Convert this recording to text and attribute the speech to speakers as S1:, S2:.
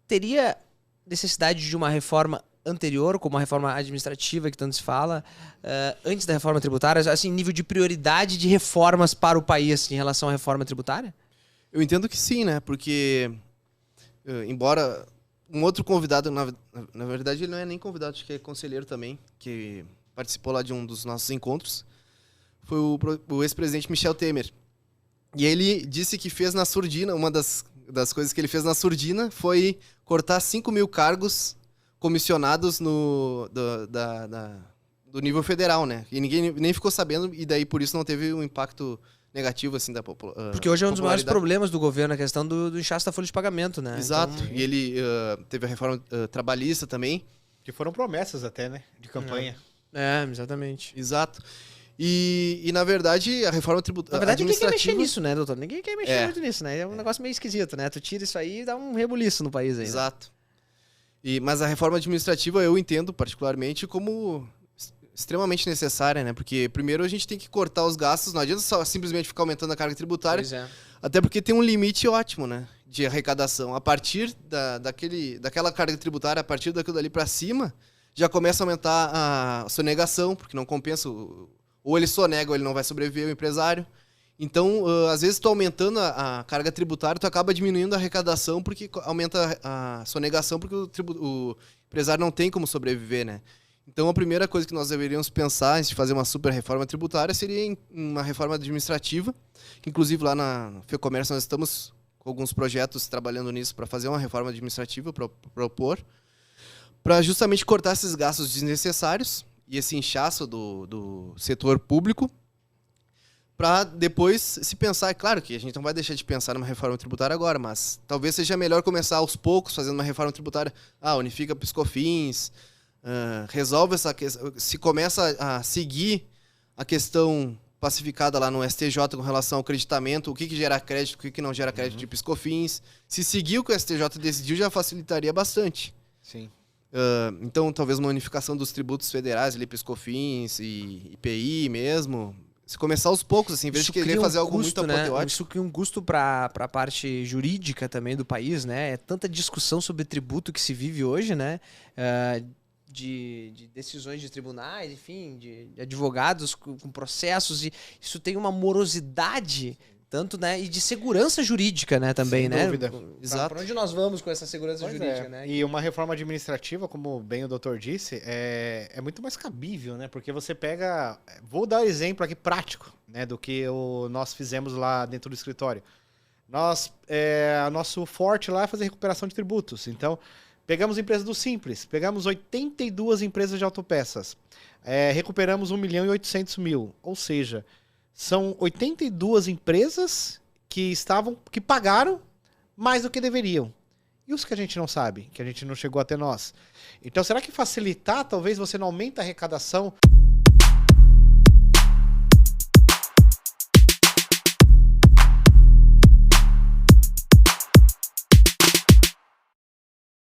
S1: teria necessidade de uma reforma anterior, como a reforma administrativa que tanto se fala, antes da reforma tributária, assim, nível de prioridade de reformas para o país assim, em relação à reforma tributária?
S2: Eu entendo que sim, né? Porque, embora um outro convidado, na verdade ele não é nem convidado, acho que é conselheiro também, que participou lá de um dos nossos encontros, foi o ex-presidente Michel Temer. E ele disse que fez na surdina, uma das coisas que ele fez na surdina foi cortar 5.000 cargos comissionados do nível federal, né? E ninguém nem ficou sabendo, e daí por isso não teve um impacto negativo, assim, da população.
S1: Porque hoje é um dos maiores problemas do governo, a questão do inchaço da folha de pagamento, né?
S2: Exato.
S1: Então,
S2: e ele teve a reforma trabalhista também.
S3: Que foram promessas até, né? De campanha.
S1: Exatamente.
S2: Exato. E na verdade, a reforma tributária.
S1: Na verdade, ninguém quer mexer nisso, né, doutor? Ninguém quer mexer muito nisso, né? É um negócio meio esquisito, né? Tu tira isso aí e dá um rebuliço no país aí.
S2: Exato. Mas a reforma administrativa eu entendo particularmente como extremamente necessária, né? Porque primeiro a gente tem que cortar os gastos, não adianta só simplesmente ficar aumentando a carga tributária.
S1: Pois é.
S2: Até porque tem um limite ótimo, né? De arrecadação. A partir daquela carga tributária, a partir daquilo dali para cima, já começa a aumentar a sonegação, porque não compensa. Ou ele sonega ou ele não vai sobreviver, o empresário. Então, às vezes, tu aumentando a carga tributária, tu acaba diminuindo a arrecadação, porque aumenta a sonegação, porque o empresário não tem como sobreviver, né? Então, a primeira coisa que nós deveríamos pensar antes de fazer uma super reforma tributária seria uma reforma administrativa, que inclusive lá na FEComércio nós estamos com alguns projetos trabalhando nisso para fazer uma reforma administrativa, propor, para justamente cortar esses gastos desnecessários e esse inchaço do setor público, para depois se pensar. É claro que a gente não vai deixar de pensar numa reforma tributária agora, mas talvez seja melhor começar aos poucos fazendo uma reforma tributária. Unifica PiscoFins, resolve essa questão. Se começa a seguir a questão pacificada lá no STJ com relação ao creditamento, o que gera crédito, o que não gera crédito de PiscoFins. Se seguir o que o STJ decidiu, já facilitaria bastante.
S3: Sim.
S2: Então, talvez uma unificação dos tributos federais, ali, PiscoFins e IPI mesmo. Se começar aos poucos, assim, em vez de querer fazer algo muito apoteótico.
S1: Isso cria um custo para a parte jurídica também do país, né? É tanta discussão sobre tributo que se vive hoje, né? De decisões de tribunais, enfim, de advogados com processos, e isso tem uma morosidade tanto, né, e de segurança jurídica, né, também,
S3: sem
S1: né?
S3: dúvida.
S1: Exato. Para onde nós vamos com essa segurança jurídica, né?
S3: E uma reforma administrativa, como bem o doutor disse, é muito mais cabível, né? Porque você pega... Vou dar um exemplo aqui prático, né, do que nós fizemos lá dentro do escritório. Nosso forte lá é fazer recuperação de tributos. Então, pegamos empresas do Simples, pegamos 82 empresas de autopeças, recuperamos 1.800.000, ou seja, são 82 empresas que pagaram mais do que deveriam. E os que a gente não sabe, que a gente não chegou até nós? Então, será que facilitar, talvez você não aumente a arrecadação